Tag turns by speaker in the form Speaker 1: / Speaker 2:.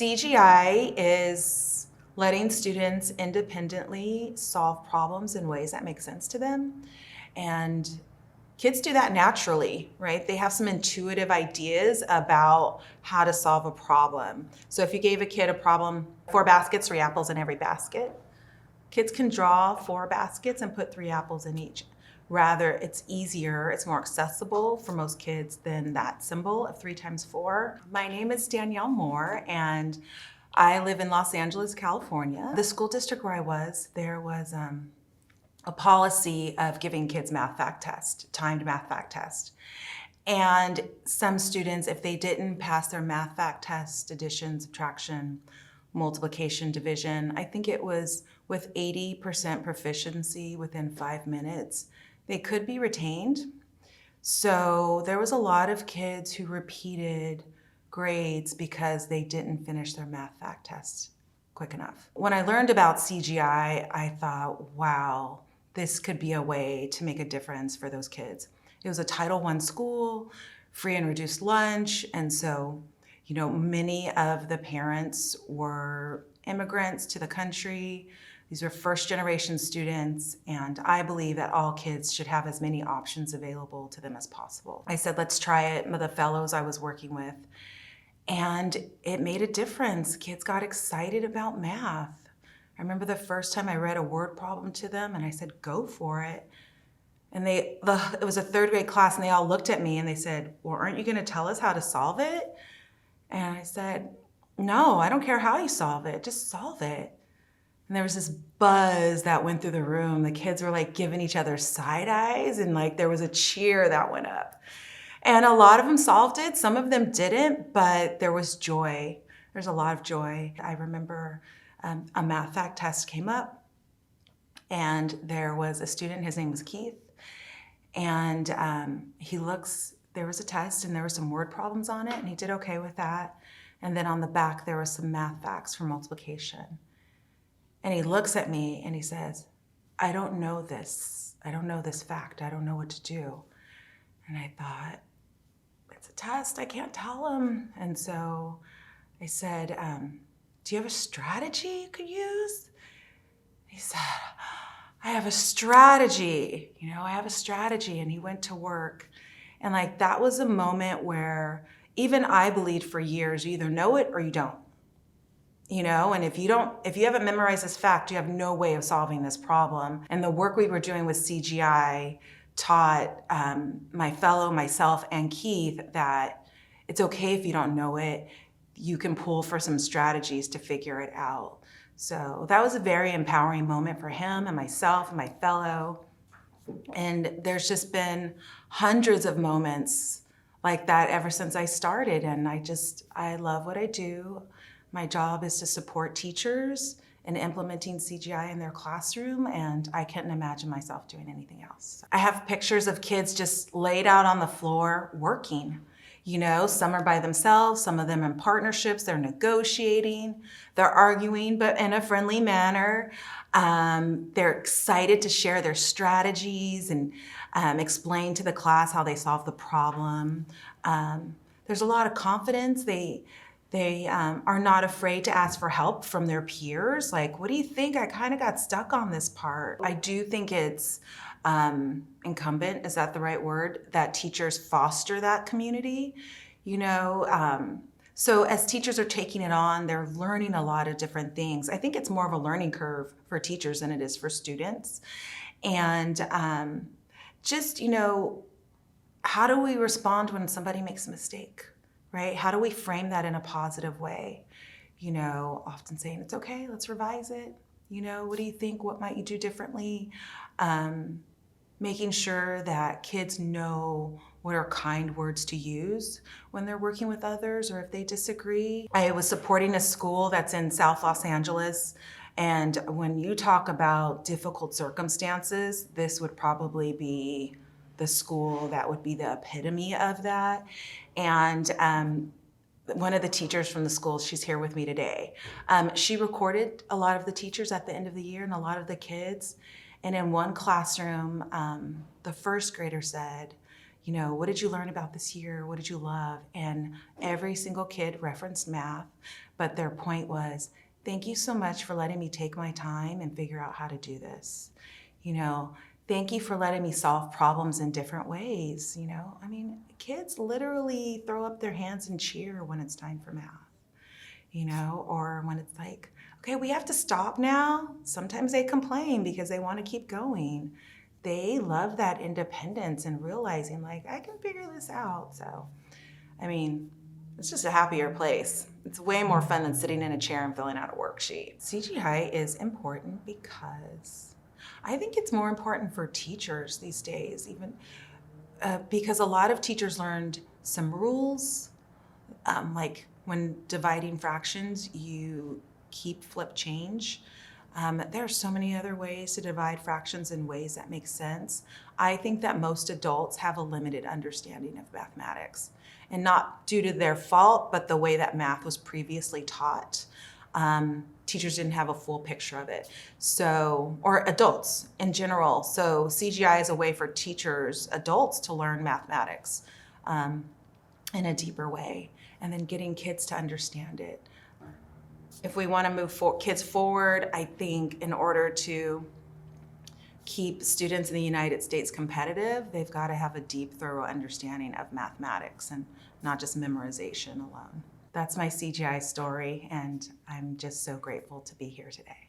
Speaker 1: CGI is letting students independently solve problems in ways that make sense to them. And kids do that naturally, right? They have some intuitive ideas about how to solve a problem. So if you gave a kid a problem, 4 baskets, 3 apples in every basket, kids can draw 4 baskets and put 3 apples in each. Rather, it's easier, it's more accessible for most kids than that symbol of 3 times 4. My name is Danielle Moore, and I live in Los Angeles, California. The school district where I was, there was a policy of giving kids math fact test, timed math fact test. And some students, if they didn't pass their math fact test, addition, subtraction, multiplication, division, I think it was with 80% proficiency within 5 minutes, they could be retained. So there was a lot of kids who repeated grades because they didn't finish their math fact test quick enough. When I learned about CGI, I thought, wow, this could be a way to make a difference for those kids. It was a Title I school, free and reduced lunch, and so, many of the parents were immigrants to the country. These were first-generation students, and I believe that all kids should have as many options available to them as possible. I said, let's try it with the fellows I was working with, and it made a difference. Kids got excited about math. I remember the first time I read a word problem to them, and I said, go for it. And it was a 3rd grade class, and they all looked at me and they said, well, aren't you gonna tell us how to solve it? And I said, no, I don't care how you solve it, just solve it. And there was this buzz that went through the room. The kids were like giving each other side eyes, and like there was a cheer that went up. And a lot of them solved it, some of them didn't, but there was joy. There's a lot of joy. I remember a math fact test came up, and there was a student, his name was Keith, and there was a test and there were some word problems on it, and he did okay with that. And then on the back, there was some math facts for multiplication. And he looks at me and he says, I don't know this fact. I don't know what to do. And I thought, it's a test, I can't tell him. And so I said, do you have a strategy you could use? He said, I have a strategy. I have a strategy. And he went to work. And that was a moment where even I believed for years, you either know it or you don't. And if you haven't memorized this fact, you have no way of solving this problem. And the work we were doing with CGI taught myself, and Keith that it's okay if you don't know it. You can pull for some strategies to figure it out. So that was a very empowering moment for him and myself and my fellow. And there's just been hundreds of moments like that ever since I started. And I love what I do. My job is to support teachers in implementing CGI in their classroom, and I couldn't imagine myself doing anything else. I have pictures of kids just laid out on the floor working. Some are by themselves, some of them in partnerships, they're negotiating, they're arguing, but in a friendly manner. They're excited to share their strategies and explain to the class how they solve the problem. There's a lot of confidence. They are not afraid to ask for help from their peers. Like, what do you think? I kind of got stuck on this part. I do think it's incumbent, is that the right word, that teachers foster that community. So as teachers are taking it on, they're learning a lot of different things. I think it's more of a learning curve for teachers than it is for students. And how do we respond when somebody makes a mistake, right? How do we frame that in a positive way? Often saying, it's okay, let's revise it. What do you think? What might you do differently? Making sure that kids know what are kind words to use when they're working with others or if they disagree. I was supporting a school that's in South Los Angeles, and when you talk about difficult circumstances, this would probably be the school that would be the epitome of that. And one of the teachers from the school, she's here with me today. She recorded a lot of the teachers at the end of the year and a lot of the kids. And in one classroom, the first grader said, you know, what did you learn about this year? What did you love? And every single kid referenced math, but their point was, thank you so much for letting me take my time and figure out how to do this. You know, thank you for letting me solve problems in different ways. You know, I mean, kids literally throw up their hands and cheer when it's time for math, you know, or when it's like, okay, we have to stop now. Sometimes they complain because they want to keep going. They love that independence and realizing, like, I can figure this out. So, I mean, it's just a happier place. It's way more fun than sitting in a chair and filling out a worksheet. CGI is important because I think it's more important for teachers these days, even because a lot of teachers learned some rules, like when dividing fractions, you keep flip change. There are so many other ways to divide fractions in ways that make sense. I think that most adults have a limited understanding of mathematics, and not due to their fault, but the way that math was previously taught. Teachers didn't have a full picture of it. So, or adults in general. So CGI is a way for teachers, adults, to learn mathematics in a deeper way, and then getting kids to understand it. If we want to move kids forward, I think in order to keep students in the United States competitive, they've got to have a deep, thorough understanding of mathematics and not just memorization alone. That's my CGI story, and I'm just so grateful to be here today.